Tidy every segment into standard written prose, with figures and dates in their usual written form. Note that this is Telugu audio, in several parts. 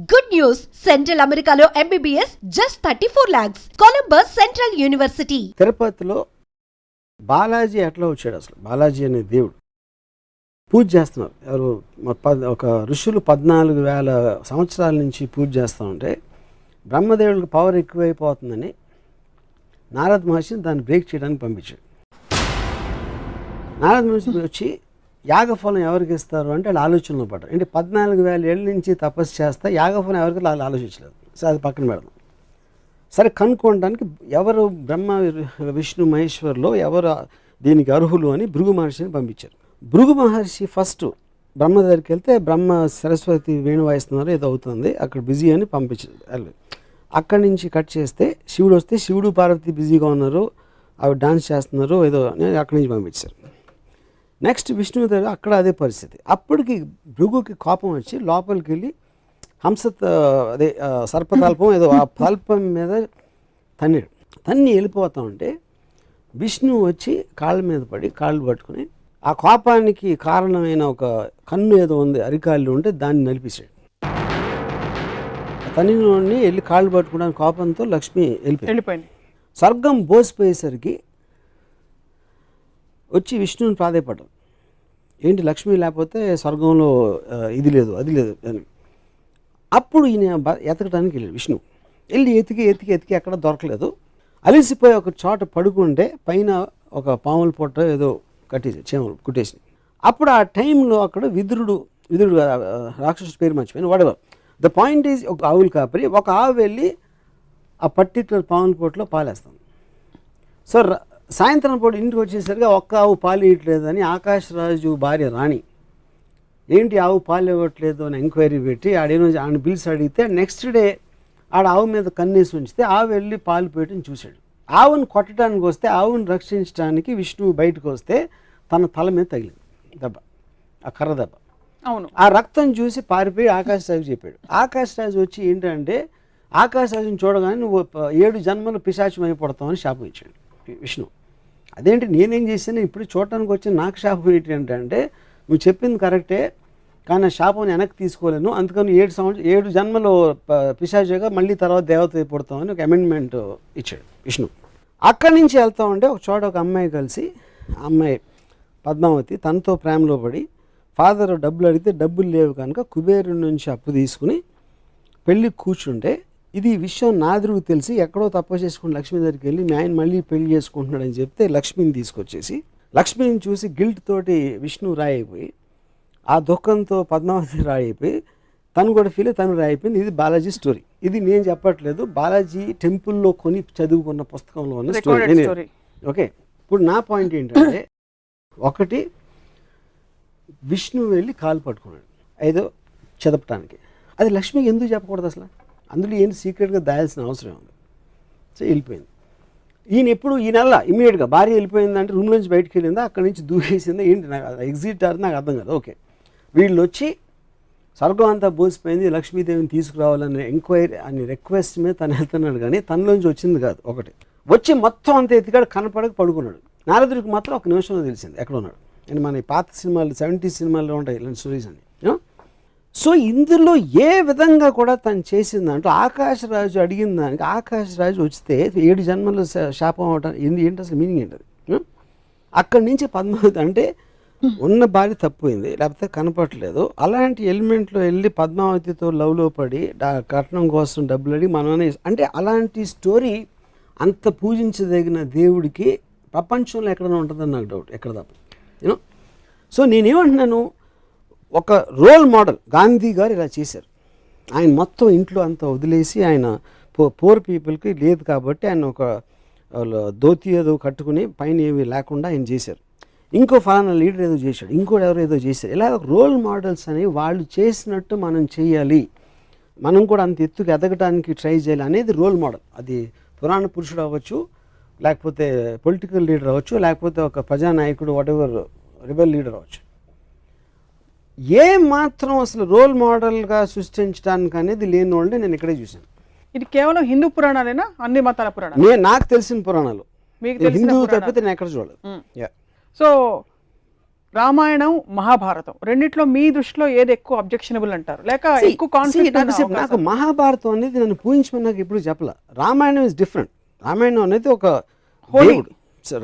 Good news! Central Americano MBBS just 34 lakhs. Columbus Central University. తిరుపతిలో బాలాజీ ఎట్లా వచ్చాడు? అసలు బాలాజీ అనే దేవుడు పూజ చేస్తున్నారు. ఎవరు ఒక ఋషులు 14,000 సంవత్సరాల నుంచి పూజ చేస్తూ ఉంటే బ్రహ్మదేవుడికి పవర్ ఎక్కువైపోతుందని నారద మహర్షిని దాన్ని బ్రేక్ చేయడానికి పంపించాడు. నారద మహర్షి వచ్చి యాగఫలం ఎవరికి ఇస్తారు అంటే వాళ్ళు ఆలోచనలో పడ్డారు. అంటే 14,000 ఏళ్ళ నుంచి తపస్సు చేస్తే యాగఫలం ఎవరికి వాళ్ళు ఆలోచించలేదు. సరే అది పక్కన పెడదాం. సరే కనుక్కోవడానికి ఎవరు బ్రహ్మ విష్ణు మహేశ్వర్లో ఎవరు దీనికి అర్హులు అని భృగు మహర్షిని పంపించారు. భృగు మహర్షి ఫస్ట్ బ్రహ్మ దగ్గరికి వెళ్తే బ్రహ్మ సరస్వతి వేణు వాయిస్తున్నారు, ఏదో అవుతుంది అక్కడ బిజీ అని పంపించారు. అక్కడి నుంచి కట్ చేస్తే శివుడు వస్తే శివుడు పార్వతి బిజీగా ఉన్నారు, అవి డాన్స్ చేస్తున్నారు ఏదో అక్కడి నుంచి పంపించారు. నెక్స్ట్ విష్ణువు దగ్గర అక్కడ అదే పరిస్థితి. అప్పటికి భృగుకి కోపం వచ్చి లోపలికి వెళ్ళి అదే సర్పతల్పం ఏదో ఆ తల్పం మీద తన్ని వెళ్ళిపోతా ఉంటే విష్ణువు వచ్చి కాళ్ళ మీద పడి కాళ్ళు పట్టుకుని ఆ కోపానికి కారణమైన ఒక కన్ను ఏదో ఉంది అరికాళ్ళు ఉంటే దాన్ని నలిపేశాడు. తన్నిని వెళ్ళి కాళ్ళు పట్టుకోవడానికి కోపంతో లక్ష్మి వెళ్ళిపోయింది. స్వర్గం బోసిపోయేసరికి వచ్చి విష్ణువుని ప్రాధేయపడ్డారు. ఏంటి లక్ష్మి లేకపోతే స్వర్గంలో ఇది లేదు అది లేదు అని. అప్పుడు ఈయన ఎతకడానికి వెళ్ళాడు. విష్ణు వెళ్ళి ఎతికి ఎక్కడ దొరకలేదు. అలిసిపోయి ఒక చోట పడుకుంటే పైన ఒక పాముల పొట్ట ఏదో కట్టేసి చేమలు కుట్టేసి. అప్పుడు ఆ టైంలో అక్కడ విదురుడు రాక్షసుడి పేరు మర్చిపోయింది. వాడెవర్ ద పాయింట్ ఈజ్ ఒక ఆవులు కాపరి ఒక ఆవు వెళ్ళి ఆ పర్టికులర్ పాముల పొట్టలో పాలేస్తాం. సో సాయంత్రం పూట ఇంటికి వచ్చేసరికి ఒక్క ఆవు పాలు ఇవ్వట్లేదని ఆకాశరాజు భార్య రాణి ఏంటి ఆవు పాలు ఇవ్వట్లేదు అని ఎంక్వైరీ పెట్టి ఆడేమో పిలిచి అడిగితే నెక్స్ట్ డే ఆడ ఆవు మీద కన్నేసి ఉంచితే ఆవు వెళ్ళి పాలు పెట్టని చూశాడు. ఆవును కొట్టడానికి వస్తే ఆవును రక్షించడానికి విష్ణువు బయటకు వస్తే తన తల మీద తగిలింది దెబ్బ, ఆ కర్ర దెబ్బ. అవును. ఆ రక్తం చూసి పారిపోయి ఆకాశరాజు చెప్పాడు. ఆకాశరాజు వచ్చి ఏంటంటే ఆకాశరాజుని చూడగానే నువ్వు 7 జన్మలు పిశాచం అయిపోతావని శాపం ఇచ్చాడు విష్ణు. అదేంటి నేనేం చేశాను ఇప్పుడు చూడటానికి వచ్చి నాకు శాపం ఏంటంటే నువ్వు చెప్పింది కరెక్టే కానీ శాపం వెనక్కి తీసుకోలేను, అందుకని 7 జన్మలు పిశాచిగా మళ్ళీ తర్వాత దేవత అయిపోతామని ఒక అమెండ్మెంట్ ఇచ్చాడు విష్ణు. అక్కడి నుంచి వెళ్తా ఉంటే ఒక చోట ఒక అమ్మాయి కలిసి అమ్మాయి పద్మావతి తనతో ప్రేమలో పడి ఫాదర్ డబ్బులు అడిగితే డబ్బులు లేవు కనుక కుబేరుడి నుంచి అప్పు తీసుకుని పెళ్ళి కూర్చుంటే ఇది విషయం నాదుడికి తెలిసి ఎక్కడో తప్పు చేసుకుని లక్ష్మి దగ్గరికి వెళ్ళి మీ ఆయన మళ్ళీ పెళ్లి చేసుకుంటున్నాడని చెప్తే లక్ష్మిని తీసుకొచ్చేసి లక్ష్మిని చూసి గిల్ట్ తోటి విష్ణు రాయిపోయి ఆ దుఃఖంతో పద్మావతి రాయిపోయి తను కూడా ఫీల్ తను రాయిపోయింది. ఇది బాలాజీ స్టోరీ. ఇది నేను చెప్పట్లేదు, బాలాజీ టెంపుల్లో కొని చదువుకున్న పుస్తకంలో ఉన్న స్టోరీ. ఓకే, ఇప్పుడు నా పాయింట్ ఏంటంటే ఒకటి విష్ణు వెళ్ళి కాలు పట్టుకున్నాడు ఏదో చదపటానికి, అది లక్ష్మికి ఎందుకు చెప్పకూడదు అసలు? అందులో ఏంటి సీక్రెట్గా దాయాల్సిన అవసరం ఉంది. సో వెళ్ళిపోయింది. ఈయన ఎప్పుడు ఈ నెల ఇమీడియట్గా భార్య వెళ్ళిపోయిందంటే రూమ్ నుంచి బయటకు వెళ్ళిందా అక్కడి నుంచి దూకేసిందా ఏంటి నాకు ఎగ్జిట్ అది నాకు అర్థం కాదు. ఓకే, వీళ్ళు వచ్చి స్వర్గం అంతా బోసిపోయింది లక్ష్మీదేవిని తీసుకురావాలని ఎంక్వైరీ అని రిక్వెస్ట్ మీద తను వెళ్తున్నాడు కానీ తనలోంచి వచ్చింది కాదు. ఒకటి వచ్చి మొత్తం అంత ఎత్తికాడు కనపడక పడుకున్నాడు. నారదుడికి మాత్రం ఒక నిమిషంలో తెలిసింది ఎక్కడ ఉన్నాడు. అండ్ మన పాత సినిమాలు 70s సినిమాల్లో ఉంటాయి ఇలాంటి స్టోరీస్ అని. సో ఇందులో ఏ విధంగా కూడా తను చేసిందంటూ ఆకాశరాజు అడిగిన దానికి ఆకాశరాజు వస్తే 7 జన్మలు శాపం అవటం ఏంటి అసలు మీనింగ్ ఏంటది? అక్కడి నుంచి పద్మావతి అంటే ఉన్న భార్య తప్పిపోయింది లేకపోతే కనపడలేదు అలాంటి ఎలిమెంట్లో వెళ్ళి పద్మావతితో లవ్లో పడి కట్నం కోసం డబ్బులు అడిగి మనమే అంటే అలాంటి స్టోరీ అంత పూజించదగిన దేవుడికి ప్రపంచంలో ఎక్కడైనా ఉంటుందని నాకు డౌట్, ఎక్కడ తప్ప యూనో. సో నేనేమంటున్నాను, ఒక రోల్ మోడల్ గాంధీ గారు ఇలా చేశారు. ఆయన మొత్తం ఇంట్లో అంతా వదిలేసి ఆయన పూర్ పీపుల్కి లేదు కాబట్టి ఆయన ఒక ధోతి ఏదో కట్టుకుని పైన ఏమీ లేకుండా ఆయన చేశారు. ఇంకో ఫలానా లీడర్ ఏదో చేశాడు, ఇంకోటి ఎవరో ఏదో చేశారు. ఇలా ఒక రోల్ మోడల్స్ అని వాళ్ళు చేసినట్టు మనం చేయాలి, మనం కూడా అంత ఎత్తుకు ఎదగడానికి ట్రై చేయాలి అనేది రోల్ మోడల్. అది పురాణ పురుషుడు అవ్వచ్చు, లేకపోతే పొలిటికల్ లీడర్ అవ్వచ్చు, లేకపోతే ఒక ప్రజానాయకుడు వాటెవర్ రిబెల్ లీడర్ అవ్వచ్చు. ఏ మాత్రం అసలు రోల్ మోడల్గా సృష్టించడానికి అనేది లేని వాళ్ళని నేను ఇక్కడే చూశాను. ఇది కేవలం హిందూ పురాణాలేనా అన్ని మతాల పురాణాలు? నాకు తెలిసిన పురాణాలు హిందూ తప్పితే నేను ఎక్కడ చూడలేదు. సో రామాయణం మహాభారతం రెండిట్లో మీ దృష్టిలో ఏది ఎక్కువ అబ్జెక్షనబుల్ అంటారు, లేక ఎక్కువ కాన్ఫ్లిక్ట్? నాకు మహాభారతం అనేది నన్ను పూజించమని నాకు ఎప్పుడు చెప్పలే. Ramayanam is different. రామాయణం అనేది ఒక దేవుడు.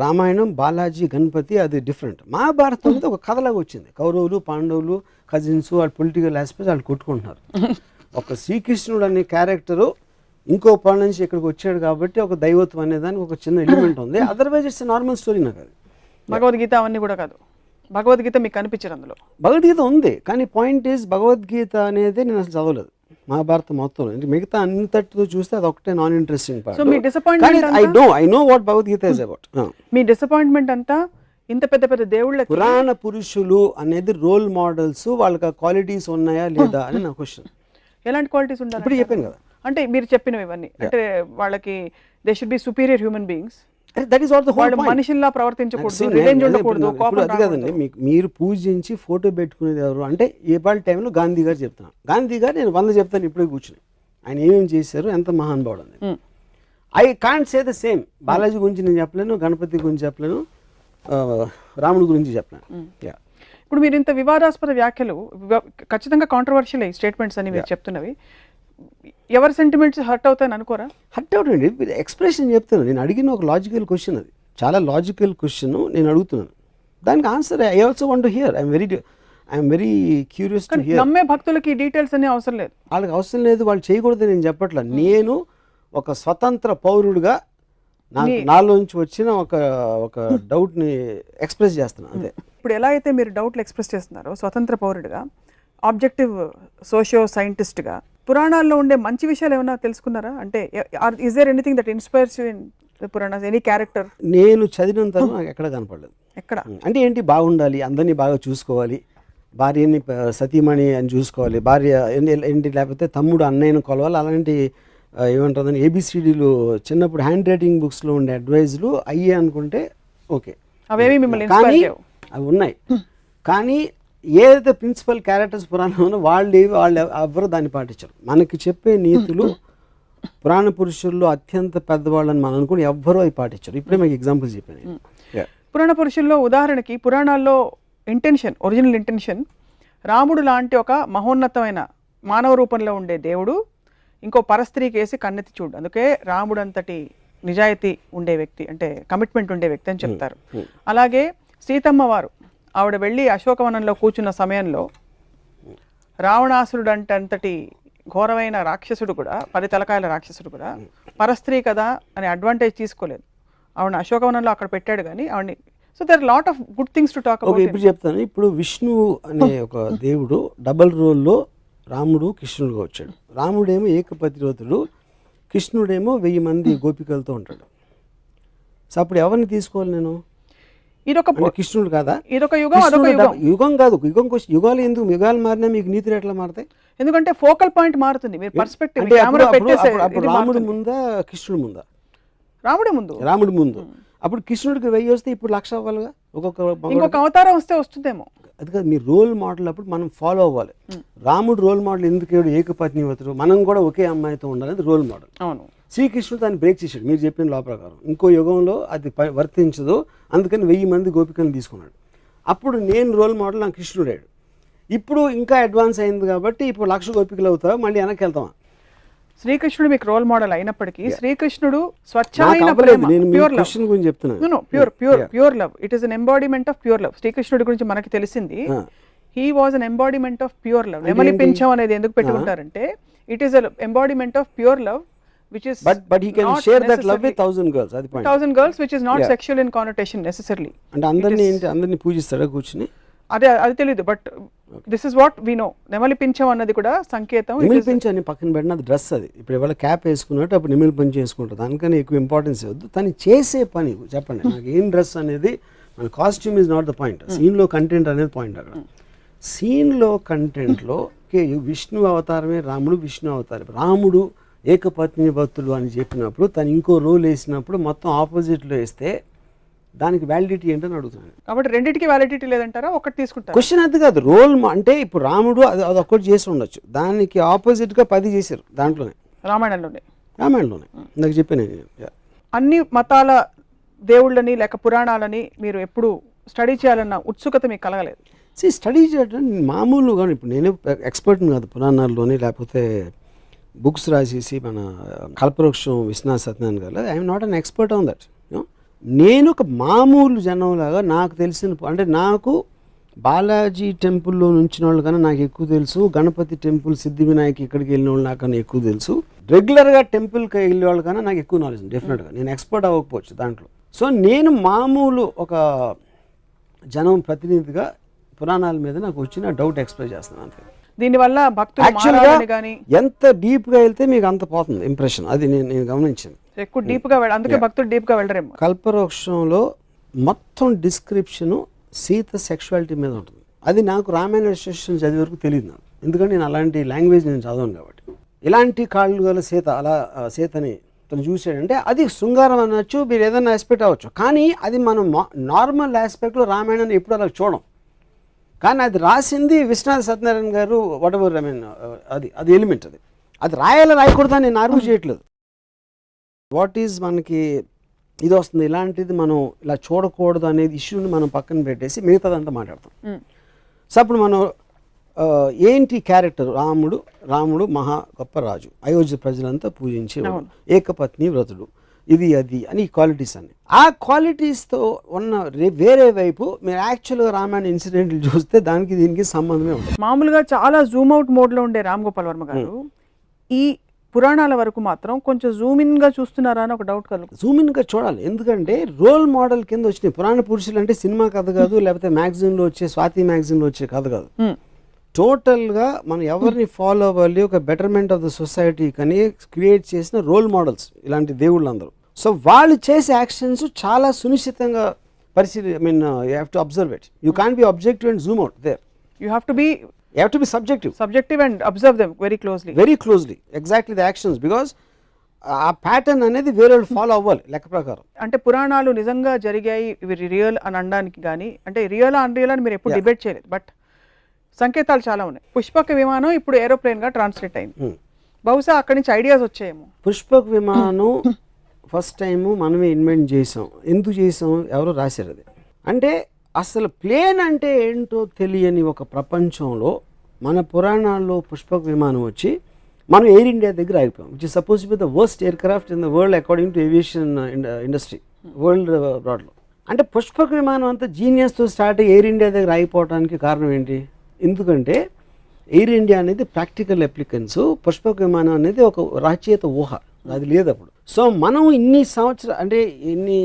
రామాయణం బాలాజీ గణపతి అది డిఫరెంట్. మహాభారతం అనేది ఒక కథలాగా వచ్చింది. కౌరవులు పాండవులు కజిన్స్ వాళ్ళు పొలిటికల్ ఆస్పెక్ట్స్ వాళ్ళు కొట్టుకుంటున్నారు. ఒక శ్రీకృష్ణుడు అనే క్యారెక్టరు ఇంకో పని నుంచి ఇక్కడికి వచ్చాడు కాబట్టి ఒక దైవత్వం అనే దానికి ఒక చిన్న ఎలిమెంట్ ఉంది. Otherwise it's normal story. నాకు అది భగవద్గీత అవన్నీ కూడా కాదు. భగవద్గీత మీకు కనిపించరు అందులో? భగవద్గీత ఉంది, కానీ పాయింట్ ఈజ్ భగవద్గీత అనేది నేను అసలు చదవలేదు మహాభారతం మొత్తం. మిగతా అంతటితో చూస్తే అది ఒకటే non interesting part. So me disappointment I know what Bhagavad Gita is about. Me disappointment అంతా ఇంత పెద్ద పెద్ద దేవుళ్ళ పురాణ పురుషులు అనేది రోల్ మోడల్స్, వాళ్ళకి క్వాలిటీస్ ఉన్నాయా లేదా అని నా క్వశ్చన్. ఎలాంటి క్వాలిటీస్ ఉండాలి? ఇప్పుడు చెప్పాను కదా, అంటే మీరు చెప్పినవి ఇవన్నీ అంటే వాళ్ళకి they should be superior human beings. That is all the whole point. మనిషిలా ప్రవర్తించకూడదు, రివెంజ్ ఉండకూడదు, కోపం అది కాదండి. మీరు పూజించి ఫోటో పెట్టుకునేది ఎవరు అంటే ఏపాటి టైంలో గాంధీ గారు చెప్తున్నాను. గాంధీ గారు నేను 100 చెప్తాను ఇప్పుడే కూర్చుని. ఆయన ఏమేమి చేశారు, ఎంత మహానుభావుడు అని. I can't say the same. Balaji గురించి నేను చెప్పలేను, గణపతి గురించి చెప్పలేను, రాముడి గురించి చెప్పలేను. ఇప్పుడు మీరు ఇంత వివాదాస్పద వ్యాఖ్యలు, ఖచ్చితంగా కాంట్రవర్షియల్ స్టేట్మెంట్స్ అని మీరు చెప్తున్నవి, ఎవరి సెంటిమెంట్స్ హర్ట్ అవుతాయని అనుకోరా? హర్ట్ అవుతుంది. ఎక్స్ప్రెషన్ చెప్తాను. నేను అడిగిన ఒక లాజికల్ క్వశ్చన్, అది చాలా లాజికల్ క్వశ్చన్ నేను అడుగుతున్నాను. దానికి answer I also want to hear. I'm very curious to hear. నమ్మే భక్తులకి డీటెయిల్స్ అనే అవసరం లేదు. వాళ్ళకి అవసరం లేదు, వాళ్ళు చేయకూడదు నేను చెప్పట్లేదు. నేను ఒక స్వతంత్ర పౌరుడుగా నాలో నుంచి వచ్చిన ఒక డౌట్ని ఎక్స్ప్రెస్ చేస్తున్నాను అంతే. ఇప్పుడు ఎలా అయితే మీరు డౌట్లు ఎక్స్ప్రెస్ చేస్తున్నారో స్వతంత్ర పౌరుడిగా, ఆబ్జెక్టివ్ సోషియో సైంటిస్ట్గా, పురాణాల్లో ఉండే మంచి విషయాలు ఏమైనా తెలుసుకున్నారా? అంటే is there anything that inspires you in the Puranas, any character? నేను చదివినంత నాకు ఎక్కడ కనపడలేదు. ఎక్కడ అంటే ఏంటి, బాగుండాలి, అందరినీ బాగా చూసుకోవాలి, భార్యని సతీమణి అని చూసుకోవాలి, భార్య ఏంటి లేకపోతే తమ్ముడు అన్నయ్యను కొలవాలి, అలాంటి ఏమంటుందని ఏబిసిడీలు చిన్నప్పుడు హ్యాండ్ రైటింగ్ బుక్స్లో ఉండే అడ్వైజులు అయ్యే అనుకుంటే ఓకే, అవేవి మిమ్మల్ని కానీ అవి ఉన్నాయి. కానీ ఏదైతే ప్రిన్సిపల్ క్యారెక్టర్స్ పురాణంలో వాళ్ళు ఎవరు దాన్ని పాటించరు. మనకి చెప్పే నీతులు పురాణ పురుషుల్లో అత్యంత పెద్దవాళ్ళని మనం అనుకుని ఎవ్వరూ అవి పాటించరు. ఇప్పుడే మీకు ఎగ్జాంపుల్స్ చెప్పాను. పురాణ పురుషుల్లో ఉదాహరణకి పురాణాల్లో ఇంటెన్షన్, ఒరిజినల్ ఇంటెన్షన్, రాముడు లాంటి ఒక మహోన్నతమైన మానవ రూపంలో ఉండే దేవుడు ఇంకో పరస్త్రీకి వేసి కన్నెత్తి చూడు, అందుకే రాముడు అంతటి నిజాయితీ ఉండే వ్యక్తి, అంటే కమిట్మెంట్ ఉండే వ్యక్తి అని చెప్తారు. అలాగే సీతమ్మ వారు ఆవిడ వెళ్ళి అశోకవనంలో కూర్చున్న సమయంలో రావణాసురుడు అంతటి ఘోరమైన రాక్షసుడు కూడా, 10 తలకాయల రాక్షసుడు కూడా పరస్త్రీ కదా అని అడ్వాంటేజ్ తీసుకోలేదు. ఆవిడ అశోకవనంలో అక్కడ పెట్టాడు కానీ ఆవిడని. So there lot of good things to talk about. ఇప్పుడు చెప్తాను. ఇప్పుడు విష్ణు అనే ఒక దేవుడు డబల్ రోల్లో రాముడు కృష్ణుడుగా వచ్చాడు. రాముడేమో ఏకపతివ్రతుడు, కృష్ణుడేమో 1000 మంది గోపికలతో ఉంటాడు. సో అప్పుడు ఎవరిని తీసుకోవాలి నేను? ఇదొక కృష్ణుడు కాదా? ఇదొక యుగం, అదొక యుగం. యుగం కాదు, యుగం కోసం. యుగాలు ఎందుకు? యుగాలు మారినా మీకు నీతులు ఎట్లా మారుతాయి? ఎందుకంటే ఫోకల్ పాయింట్ మారుతుంది. మీరు పర్స్పెక్టివ్, అప్పుడు రాముడు ముందా కృష్ణుడు ముందా? రాముడే ముందు. రాముడు ముందు. అప్పుడు కృష్ణుడికి 1000 వస్తే ఇప్పుడు 1,00,000 అవ్వాలిగా. ఇంకొక అవతారం వస్తే వస్తుందేమో. అది కాదు, మీ రోల్ మోడల్ అప్పుడు మనం ఫాలో అవ్వాలి. రాముడు రోల్ మోడల్ ఎందుకు ఏకపత్నివ్రతుడు, మనం కూడా ఒకే అమ్మాయితో ఉండాలి, రోల్ మోడల్. అవును. శ్రీకృష్ణుడు దాన్ని బ్రేక్ చేశాడు మీరు చెప్పిన లా ప్రకారం. ఇంకో యుగంలో అది వర్తించదు, అందుకని 1000 మంది గోపికలను తీసుకున్నాడు. అప్పుడు నేను రోల్ మోడల్, నాకు కృష్ణుడు అయ్యాడు. ఇప్పుడు ఇంకా అడ్వాన్స్ అయింది కాబట్టి ఇప్పుడు 1,00,000 గోపికలు అవుతావా, మళ్ళీ వెనక్కి వెళ్తావా? శ్రీకృష్ణుడు మీకు రోల్ మోడల్ అయినప్పటికీ శ్రీకృష్ణుడు స్వచ్ఛమైన ప్రేమ, ప్యూర్ లవ్. గురించి చెప్తున్నాను. Pure love, it is an embodiment of pure love. శ్రీకృష్ణుడి గురించి మనకి తెలిసింది he was an embodiment of pure love. నెమలి పింఛం అనేది ఎందుకు పెట్టుకుంటారంటే it is an embodiment of pure love, which is but he can share that love with 1,000 girls. అది point. 1,000 girls, which is not sexual in connotation necessarily. అంటే అందరిని పూజిస్తాడా కూర్చుని? అది తెలియదు, but this is what we no. నెమలి పింఛం అన్నది కూడా సంకేతం. నెమలి పింఛం అని పక్కన పెట్టిన అది డ్రెస్. అది ఇప్పుడు ఎవరు క్యాప్ వేసుకున్నట్టు అప్పుడు నెమలి పింఛం వేసుకుంటారు. దానికని ఎక్కువ ఇంపార్టెన్స్ ఇవ్వద్దు. తను చేసే పని చెప్పండి నాకు. ఏం డ్రెస్ అనేది మన costume is not the point. సీన్లో కంటెంట్ అనేది పాయింట్. అక్కడ సీన్లో కంటెంట్లో విష్ణు అవతారమే రాముడు, విష్ణు అవతారం. రాముడు ఏకపత్ని భక్తులు అని చెప్పినప్పుడు తను ఇంకో రోల్ వేసినప్పుడు మొత్తం ఆపోజిట్లో వేస్తే దానికి వ్యాలిడిటీ ఏంటని అడుగుతున్నాను. కాబట్టి రెండింటికి వ్యాలిడిటీ లేదంటారా? ఒకటి తీసుకుంటారు. క్వశ్చన్ అది కాదు. రోల్ అంటే ఇప్పుడు రాముడు అది ఒక్కటి చేసి ఉండొచ్చు, దానికి ఆపోజిట్గా 10 చేశారు దాంట్లోనే, రామాయణంలోనే నాకు చెప్పాను. అన్ని మతాల దేవుళ్ళని లేక పురాణాలని మీరు ఎప్పుడు స్టడీ చేయాలన్న ఉత్సుకత మీకు కలగలేదు? స్టడీ చేయడం మామూలుగా ఇప్పుడు నేను ఎక్స్పర్ట్ని కాదు పురాణాల్లోని, లేకపోతే బుక్స్ రాసేసి మన కల్పవృక్షం విశ్వనాథ సత్యనారాయణ గారు, I'm not an expert on that. నేను ఒక మామూలు జనంలాగా నాకు తెలిసిన, అంటే నాకు బాలాజీ టెంపుల్లో నుంచిన వాళ్ళు కన్నా నాకు ఎక్కువ తెలుసు, గణపతి టెంపుల్ సిద్ధి వినాయక్ ఇక్కడికి వెళ్ళిన వాళ్ళు నాకన్నా ఎక్కువ తెలుసు, రెగ్యులర్గా టెంపుల్కి వెళ్ళే వాళ్ళు కన్నా నాకు ఎక్కువ నాలెడ్జ్ డెఫినెట్గా. నేను ఎక్స్పర్ట్ అవ్వకపోవచ్చు దాంట్లో. సో నేను మామూలు ఒక జనం ప్రతినిధిగా పురాణాల మీద నాకు వచ్చిన డౌట్ ఎక్స్ప్రెస్ చేస్తాను అంతే. దీనివల్ల భక్తులు యాక్చువల్గా మారాలని కానీ ఎంత డీప్గా వెళ్తే మీకు అంత పోతుంది ఇంప్రెషన్, అది నేను గమనించాను. ఎక్కువ డీప్గా అందుకే భక్తులు డీప్గా వెళ్ళరేమో. కల్పవృక్షంలో మొత్తం డిస్క్రిప్షను సీత సెక్షువాలిటీ మీద ఉంటుంది. అది నాకు రామాయణ విశేషం చదివే వరకు తెలియదు నాకు, ఎందుకంటే నేను అలాంటి లాంగ్వేజ్ నేను చదవను కాబట్టి. ఇలాంటి కాళ్ళు గల సీత, అలా సీతని తను చూసాడంటే అది శృంగారం అనొచ్చు, మీరు ఏదైనా ఆస్పెక్ట్ అవ్వచ్చు, కానీ అది మనం నార్మల్ ఆస్పెక్ట్లో రామాయణాన్ని ఎప్పుడు అలా చూడం. కానీ అది రాసింది విశ్వనాథ సత్యనారాయణ గారు, వాట్ ఎవర్, ఐ మీన్ అది ఎలిమెంట్, అది రాయకూడదా నేను ఆర్గ్యూ చేయట్లేదు. వాట్ ఈజ్ మనకి ఇది వస్తుంది, ఇలాంటిది మనం ఇలా చూడకూడదు అనేది ఇష్యూని మనం పక్కన పెట్టేసి మిగతాదంతా మాట్లాడతాం. సో అప్పుడు మనం ఏంటి క్యారెక్టర్, రాముడు మహా గొప్ప రాజు, అయోధ్య ప్రజలంతా పూజించేవాడు, ఏకపత్ని వ్రతుడు, ఇది అది అని క్వాలిటీస్ అన్ని. ఆ క్వాలిటీస్తో ఉన్న వేరే వైపు మీరు యాక్చువల్గా రామాయణ ఇన్సిడెంట్లు చూస్తే దానికి దీనికి సంబంధమే ఉంటుంది. మామూలుగా చాలా జూమ్ అవుట్ మోడ్లో ఉండే రామ్ గోపాల్ వర్మ గారు ఈ పురాణాల వరకు మాత్రం కొంచెం జూమ్ ఇన్గా చూస్తున్నారా అని ఒక డౌట్ కలుగు. జూమ్ ఇన్గా చూడాలి, ఎందుకంటే రోల్ మోడల్ కింద వచ్చినాయి పురాణ పురుషులు అంటే సినిమా కథ కాదు, లేకపోతే మ్యాగజైన్లో వచ్చే స్వాతి మ్యాగజైన్లో వచ్చే కథ కాదు. టోటల్గా మనం ఎవరిని ఫాలో అవ్వాలి, ఒక బెటర్మెంట్ ఆఫ్ ద సొసైటీ కానీ క్రియేట్ చేసిన రోల్ మోడల్స్ ఇలాంటి దేవుళ్ళు అందరూ. సో వాళ్ళు చేసే యాక్షన్స్ చాలా సునిశ్చితంగా I mean you have to observe it. You can't be objective and zoom out there. You have to be subjective and observe them very closely exactly the actions, because ఆ ప్యాటర్న్ అనేది వేరే వాళ్ళు ఫాలో అవ్వాలి లెక్క ప్రకారం. అంటే పురాణాలు నిజంగా జరిగాయి, ఇవి రియల్ అని అనడానికి కానీ, అంటే రియల్ అన్రియల్ అని మీరు ఎప్పుడు డిబేట్ చేయలేదు, బట్ సంకేతాలు చాలా ఉన్నాయి. పుష్పక విమానం ఇప్పుడు ఏరోప్లేన్ గా ట్రాన్స్లేట్ అయింది, బహుశా అక్కడి నుంచి ఐడియాస్ వచ్చాయేమో. పుష్పక విమానం ఫస్ట్ టైము మనమే ఇన్వెంట్ చేసాం. ఎందుకు చేసాం, ఎవరో రాశారు అది. అంటే అసలు ప్లేన్ అంటే ఏంటో తెలియని ఒక ప్రపంచంలో మన పురాణాల్లో పుష్పక విమానం వచ్చి మనం ఎయిర్ ఇండియా దగ్గర ఆగిపోయాం, which is suppose to be the worst aircraft in the world according to aviation industry world బ్రాడ్లో. అంటే పుష్పక విమానం అంతా జీనియస్తో స్టార్ట్ అయ్యి ఎయిర్ ఇండియా దగ్గర ఆగిపోవడానికి కారణం ఏంటి? ఎందుకంటే ఎయిర్ ఇండియా అనేది ప్రాక్టికల్ అప్లికెన్స్, పుష్పక విమానం అనేది ఒక రచయిత ఊహ, అది లేదు అప్పుడు. సో మనం ఇన్ని సంవత్సరాలు, అంటే ఇన్ని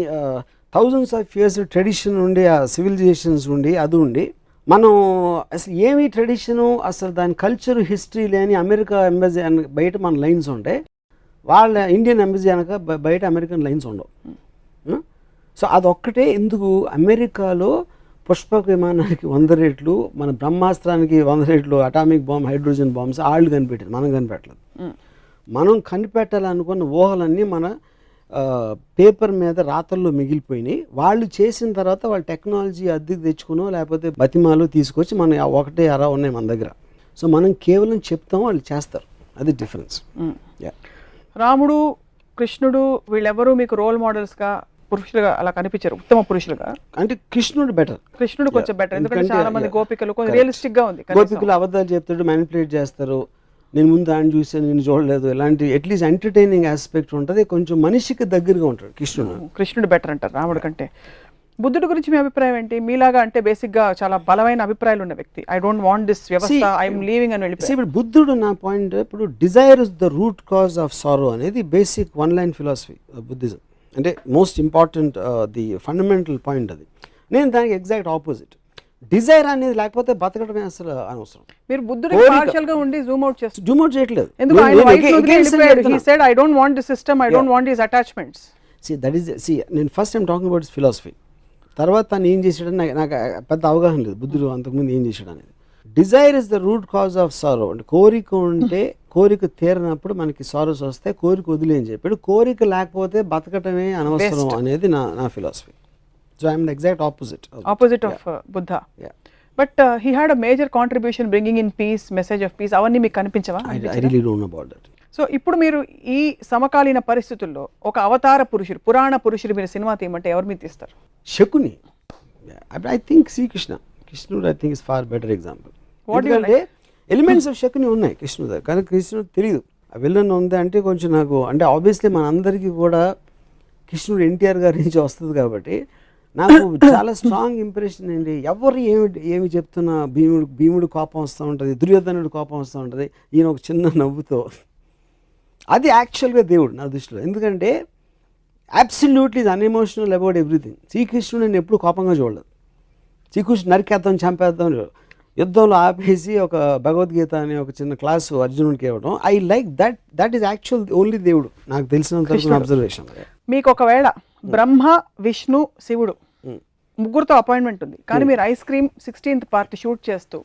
థౌజండ్స్ ఆఫ్ ఇయర్స్ ట్రెడిషన్ ఉండి, ఆ సివిలైజేషన్స్ ఉండి, అది ఉండి మనం అసలు ఏమి ట్రెడిషను, అసలు దాని కల్చర్ హిస్టరీ లేని అమెరికా ఎంబసీ బయట మన లైన్స్ ఉంటాయి, వాళ్ళ ఇండియన్ ఎంబసీ అనక బయట అమెరికన్ లైన్స్ ఉండవు. సో అదొక్కటే ఎందుకు అమెరికాలో పుష్పక విమానానికి 100 రెట్లు, మన బ్రహ్మాస్త్రానికి 100 రెట్లు అటామిక్ బాంబ్, హైడ్రోజన్ బాంబ్స్ వాళ్ళు కనిపెట్టారు, మనం కనిపెట్టలేదు. మనం కనిపెట్టాలనుకున్న ఊహలన్నీ మన పేపర్ మీద రాతల్లో మిగిలిపోయినాయి. వాళ్ళు చేసిన తర్వాత వాళ్ళ టెక్నాలజీ అద్దెకి తెచ్చుకునో లేకపోతే బతిమాలు తీసుకొచ్చి మన ఒకటే అరా ఉన్నాయి మన దగ్గర. సో మనం కేవలం చెప్తాం, వాళ్ళు చేస్తారు, అది డిఫరెన్స్. రాముడు, కృష్ణుడు వీళ్ళెవరూ మీకు రోల్ మోడల్స్గా, పురుషులుగా అలా కనిపించారు, ఉత్తమ పురుషులుగా? అంటే కృష్ణుడు బెటర్, కృష్ణుడు కొంచెం బెటర్, ఎందుకంటే చాలా మంది గోపికలు కొంచెం రియలిస్టిక్ గా ఉంది. గోపికలు అబద్ధాలు చెప్తాడు, మ్యానిపులేట్ చేస్తారు, నేను ముందు ఆయన చూసాను నేను చూడలేదు, ఇలాంటి అట్లీస్ట్ ఎంటర్టైనింగ్ ఆస్పెక్ట్ ఉంటుంది, కొంచెం మనిషికి దగ్గరగా ఉంటాడు కృష్ణుడు బెటర్ అంటారు రాముడి కంటే. బుద్ధుడి గురించి మీ అభిప్రాయం ఏంటి? మీలాగా అంటే బేసిక్గా చాలా బలమైన అభిప్రాయాలు ఉన్న వ్యక్తి, ఐ డోంట్ వాంట్ దిస్ వ్యవస్థ, ఐఎమ్ లీవింగ్ అని వెళ్ళిపోయి. ఇప్పుడు బుద్ధుడు, నా పాయింట్, ఇప్పుడు Dzire is the root cause of sorrow అనేది బేసిక్ 1 లైన్ ఫిలాసఫీ బుద్ధిజం, అంటే most important the fundamental point అది. నేను దానికి ఎగ్జాక్ట్ ఆపోజిట్. డిజైర్ అనేది లేకపోతే బతకడమే అసలు అనవసరం. మీరు బుద్ధుడు పార్షియల్ గా ఉండి జూమ్ అవుట్ చేస్తారు, జూమ్ అవుట్ చేయట్లేదు. ఎందుకు ఆయన వైఫ్ వదిలేసిపోయాడు, he said I don't want the system, I don't want his attachments. నేను first time talking about philosophy. తర్వాత తను ఏం చేశాడని నాకు పెద్ద అవగాహన లేదు బుద్ధుడు అంతకుముందు ఏం చేశాడు అనేది. Dzire is the root cause of sorrow, అంటే కోరిక ఉంటే కోరిక తీరినప్పుడు మనకి సారోస్ వస్తాయి, కోరిక వదిలే అని చెప్పాడు. కోరిక లేకపోతే బతకటమే అనవసరం అనేది నా philosophy. So I am the exact opposite of Buddha. Yeah. But he had a major contribution bringing in peace, message of peace. అవ్వన్నీ మీకు కనిపించవా? I really don't know about that. So ఇప్పుడు మీరు ఈ సమకాలీన పరిస్థితుల్లో ఒక అవతార పురుషుడు, పురాణ పురుషుడు మీరు సినిమా తీయమంటే ఎవరు మీరు తీస్తారు? శకుని. ఐ థింక్ శ్రీకృష్ణ, కృష్ణుడు I think is far better example. What do you ఎందుకంటే ఎలిమెంట్స్ ఆఫ్ శకుని ఉన్నాయి కృష్ణుడు దగ్గర, కానీ కృష్ణుడు తెలియదు ఆ విలన్ ఉంది అంటే కొంచెం నాకు అంటే ఆబ్వియస్లీ మనందరికీ కూడా కృష్ణుడు ఎన్టీఆర్ గారి నుంచి వస్తుంది కాబట్టి నాకు చాలా స్ట్రాంగ్ ఇంప్రెషన్ ఏంటి, ఎవరు ఏమి చెప్తున్నా భీముడు కోపం వస్తూ ఉంటుంది, దుర్యోధనుడు కోపం వస్తూ ఉంటుంది, ఈయన ఒక చిన్న నవ్వుతో, అది యాక్చువల్గా దేవుడు నా దృష్టిలో. ఎందుకంటే అబ్సల్యూట్లీ ఈజ్ అన్ఎమోషనల్ అబౌట్ ఎవ్రీథింగ్. శ్రీకృష్ణుడు నేను ఎప్పుడు కోపంగా చూడలేదు. శ్రీకృష్ణుడు నరికేద్దాం చంపేద్దాం, యుద్ధంలో ఆపేసి ఒక భగవద్గీత అనే ఒక చిన్న క్లాసు అర్జునుడికి ఇవ్వడం, I like that is actual only దేవుడు నాకు తెలిసినంత అబ్జర్వేషన్. మీకు ఒకవేళ బ్రహ్మ, విష్ణు, శివుడు ముగ్గురుతో అపాయింట్మెంట్ ఉంది, కానీ మీరు ice cream 16th part shoot చేస్తూ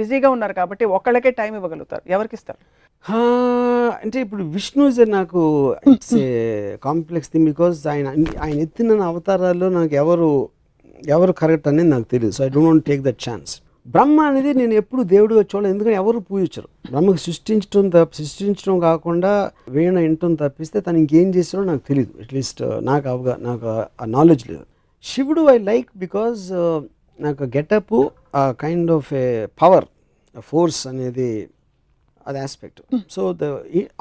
బిజీగా ఉన్నారు కాబట్టి ఒక్కళ్ళకే టైం ఇవ్వగలుగుతారు, ఎవరికి ఇస్తారు? అంటే ఇప్పుడు విష్ణు ఇస్ నాకు it's a complex thing, because ఆయన ఎత్తిన అవతారాల్లో నాకు ఎవరు కరెక్ట్ అనేది నాకు తెలియదు. So I don't want take that chance. Brahma అనేది నేను ఎప్పుడు దేవుడిగా చూడలేదు, ఎందుకంటే ఎవరు పూజించరు. బ్రహ్మకు సృష్టించడం కాకుండా వీణ వినటం తప్పిస్తే తను ఇంకేం చేస్తాడో నాకు తెలియదు. అట్లీస్ట్ నాకు ఆ నాలెడ్జ్ లేదు. శివుడు ఐ లైక్ బికాజ్ నాకు getup kind of A power force అనేది అది ఆస్పెక్ట్. సో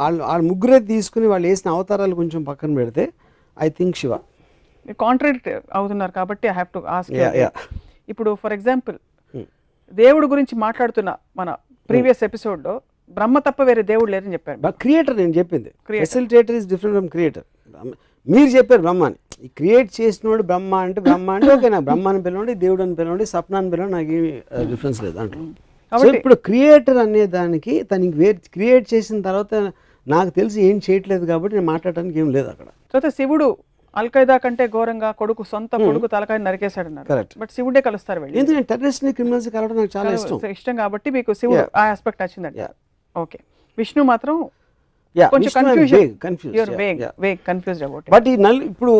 వాళ్ళ ముగ్గురే తీసుకుని వాళ్ళు వేసిన అవతారాలు కొంచెం పక్కన పెడితే ఐ థింక్ శివ. కాంట్రాడిక్ట్ అవుతున్నారు కాబట్టి ఐ హ్యావ్ టు ఆస్క్. ఇప్పుడు ఫర్ ఎగ్జాంపుల్ దేవుడు గురించి మాట్లాడుతున్న మన ప్రీవియస్ ఎపిసోడ్లో బ్రహ్మ తప్ప వేరే దేవుడు లేరని చెప్పారు. క్రియేటర్ నేను చెప్పింది, facilitator is different from creator. మీరు చెప్పారు బ్రహ్మని, క్రియేట్ చేసినోడు బ్రహ్మ అంటే ఓకే, నా బ్రహ్మ అని పిలవండి, దేవుడు అని పిలవండి, సప్న అని పిలవండి, నాకు ఏమి డిఫరెన్స్ లేదు దాంట్లో. సో ఇప్పుడు క్రియేటర్ అనే దానికి తనకి క్రియేట్ చేసిన తర్వాత నాకు తెలిసి ఏం చేయట్లేదు కాబట్టి నేను మాట్లాడడానికి ఏం లేదు అక్కడ. తర్వాత శివుడు అల్ఖైదా కంటే ఘోరంగా సొంత కొడుకు తలకాయ నరికేశాడు అన్నారు. బట్ శివుడే కలుస్తారు వెళ్ళి, ఎందుకంటే టెర్రరిస్ట్ ని క్రిమినల్స్ కలవడం నాకు చాలా ఇష్టం కాబట్టి మీకు శివుడు ఆ ఆస్పెక్ట్ వచ్చిందండి. ఓకే, విష్ణు మాత్రం కొంచెం కన్ఫ్యూజ్డ్ అబౌట్. బట్ ఈ ఇప్పుడు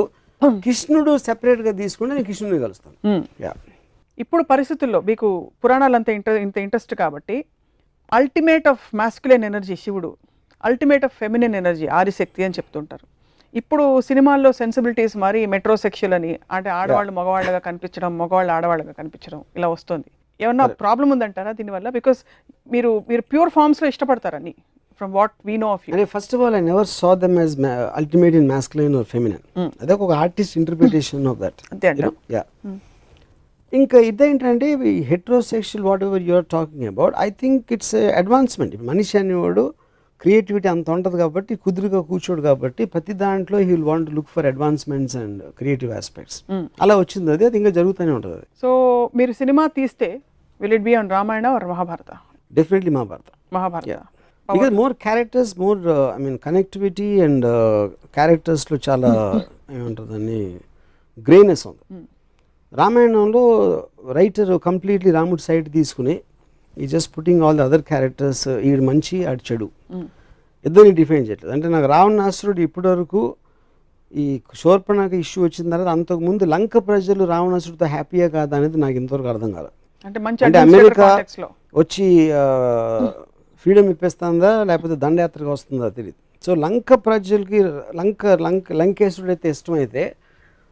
కృష్ణుడు సెపరేట్ గా తీసుకుంటే నేను కృష్ణుడిని కలుస్తాను. ఇప్పుడు పరిస్థితుల్లో మీకు పురాణాలు అంత ఇంట్రెస్ట్ కాబట్టి అల్టిమేట్ ఆఫ్ మాస్కులైన్ ఎనర్జీ శివుడు, ultimate of feminine energy Adishakti అని చెప్తుంటారు. ఇప్పుడు సినిమాల్లో సెన్సిబిలిటీస్ మరి మెట్రోసెక్షువల్ అని, అంటే ఆడవాళ్ళు మగవాళ్ళగా కనిపించడం, మగవాళ్ళు ఆడవాళ్ళగా కనిపించడం ఇలా వస్తుంది. ఏమన్నా ప్రాబ్లం ఉందంటారా దీనివల్ల? బికాస్ మీరు ప్యూర్ ఫార్మ్స్ లో ఇష్టపడతారని from what we know of you. First of all I never saw them as ultimate in masculine or feminine. అదే ఒక ఆర్టిస్ట్ ఇంటర్ప్రిటేషన్ ఆఫ్ దట్. ఇంకా ఇదేంటంటే heterosexual whatever you're talking about, I think it's advancement. మనిషి అనేవాడు క్రియేటివిటీ అంత ఉంటుంది కాబట్టి కుదురుగా కూర్చోడు కాబట్టి ప్రతి దాంట్లో he will want look for advancements and creative aspects. అలా వచ్చింది అది ఇంకా జరుగుతూనే ఉంటుంది. సో మీరు సినిమా తీస్తే will it be on Ramayana or Mahabharata? Definitely Mahabharata. Because more characters, more I mean connectivity and క్యారెక్టర్స్లో చాలా ఏమంటుంది అని గ్రేనెస్ ఉంది. రామాయణంలో రైటర్ కంప్లీట్లీ రాముడి సైడ్ తీసుకుని ఈ just putting all the other characters, ఈడు మంచి ఆడు చెడు ఇద్దరిని డిఫైన్ చేయట్లేదు. అంటే నాకు రావణాసురుడు ఇప్పటి వరకు ఈ శూర్పణఖ ఇష్యూ వచ్చిన తర్వాత అంతకుముందు లంక ప్రజలు రావణాసురుడితో హ్యాపీయా కాదా అనేది నాకు ఇంతవరకు అర్థం కాదు. అంటే అమెరికా వచ్చి ఫ్రీడమ్ ఇప్పేస్తుందా లేకపోతే దండయాత్రగా వస్తుందా తెలియదు. సో లంక ప్రజలకి లంకేశ్వరుడు అయితే ఇష్టమైతే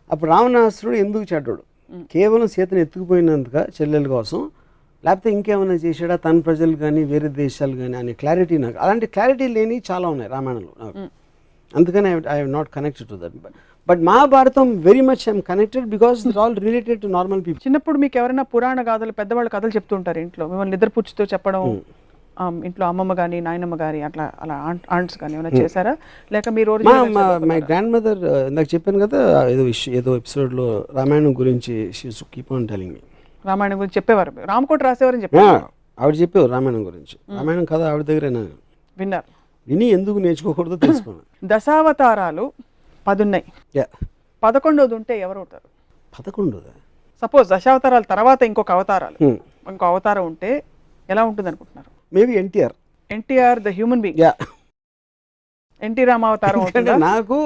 అప్పుడు రావణాసురుడు ఎందుకు చెడ్డాడు? కేవలం సీతను ఎత్తుకుపోయినందుక చెల్లెల కోసం, లేకపోతే ఇంకేమైనా చేసాడా తన ప్రజలు కానీ వేరే దేశాలు కానీ అనే క్లారిటీ నాకు, అలాంటి క్లారిటీ లేని చాలా ఉన్నాయి రామాయణంలో నాకు. అందుకని I have not connected to that. But Mahabharatam very much I'm connected because it all related to normal people. చిన్నప్పుడు మీకు ఎవరైనా పురాణ గాథలు, పెద్దవాళ్ళు కథలు చెప్తుంటారు ఇంట్లో, మిమ్మల్ని నిద్రపుచ్చుతో చెప్పడం, ఇంట్లో అమ్మమ్మ కానీ నాయనమ్మ గారి అలా ఆంట్స్ కానీ ఏమైనా చేశారా? లేక మీరు మై గ్రాండ్ మదర్ నాకు చెప్పాను కదా ఏదో ఎపిసోడ్లో రామాయణం గురించి she keep on telling me. Ramayanam గురించి చెప్పేవారు, రామకోట రాసేవారని చెప్పారు. ఆవిడ చెప్పేవారు రామాయణం గురించి. రామాయణం కథ ఆవిడ దగ్గర విన్నారు, విని ఎందుకు నేర్చుకోకూడదో తెలుసుకున్నాను. దశావతారాలు 10 ఉన్నాయి, 11వది ఉంటే ఎవరు అవుతారు? 11వదా? సపోజ్ దశావతారాల తర్వాత ఇంకో అవతారం ఉంటే ఎలా ఉంటుంది అనుకుంటున్నారు? Maybe NTR the human being. NT రామావతారం. నాకు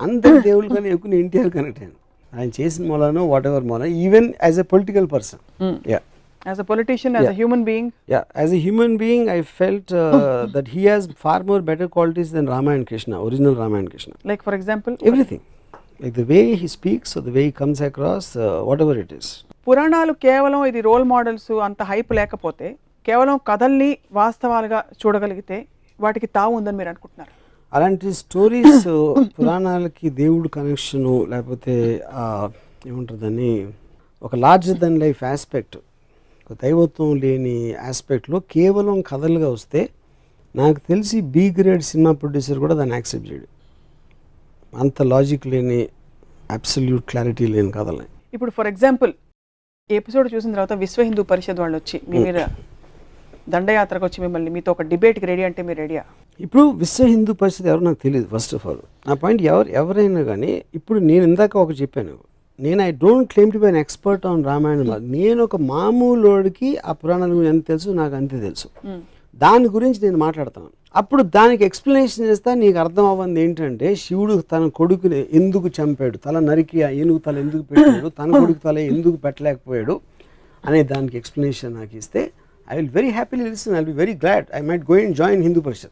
అందరి దేవుళ్ళు కానీ ఎక్కువ ఎన్టీఆర్ కనెక్ట్ అయ్యాను. ఆయన చేసిన మూలానో వాట్ ఎవర్ మూల, even as a political person, as a politician, as a human being. As a human being I felt that he has far more better qualities than Rama and Krishna, original Rama and Krishna. Like for example, everything like the way he speaks, the way he comes across, what ever it is. పురాణాలు కేవలం ఇది రోల్ మోడల్స్ అంత హైప్ లేకపోతే కేవలం కథల్ని వాస్తవాలుగా చూడగలిగితే వాటికి తావు ఉందని మీరు అనుకుంటున్నారు? అలాంటి స్టోరీస్ పురాణాలకి దేవుడు కనెక్షను, లేకపోతే ఏముంటుందని ఒక లార్జర్ దెన్ లైఫ్ ఆస్పెక్ట్, ఒక దైవత్వం లేని ఆస్పెక్ట్లో కేవలం కథలుగా వస్తే నాకు తెలిసి బి గ్రేడ్ సినిమా ప్రొడ్యూసర్ కూడా దాన్ని యాక్సెప్ట్ చేయడు. అంత లాజిక్ లేని, అబ్సల్యూట్ క్లారిటీ లేని కథలని. ఇప్పుడు ఫర్ ఎగ్జాంపుల్ ఎపిసోడ్ చూసిన తర్వాత విశ్వ హిందూ పరిషత్ వాళ్ళు వచ్చి మీ మీద దండయాత్రకు వచ్చి మిమ్మల్ని మీతో ఒక డిబేట్కి రెడీ అంటే మీరు రెడీయా? ఇప్పుడు విశ్వ హిందూ పరిస్థితి ఎవరు నాకు తెలియదు. ఫస్ట్ ఆఫ్ ఆల్ నా పాయింట్, ఎవరైనా కానీ ఇప్పుడు నేను ఇందాక ఒక చెప్పాను, నేను I don't claim to be an expert on Ramayana. నేను ఒక మామూలుడికి ఆ పురాణాల గురించి ఎంత తెలుసు నాకు అంతే తెలుసు. దాని గురించి నేను మాట్లాడతాను. అప్పుడు దానికి ఎక్స్ప్లెనేషన్ చేస్తా. నీకు అర్థం అవ్వంది ఏంటంటే శివుడు తన కొడుకుని ఎందుకు చంపాడు, తల నరికి ఆ ఏనుగు తల ఎందుకు పెట్టాడు, తన కొడుకు తల ఎందుకు పెట్టలేకపోయాడు అనే దానికి ఎక్స్ప్లెనేషన్ నాకు ఇస్తే I will very happily listen. I will be very glad. I might go and join Hindu Parishad.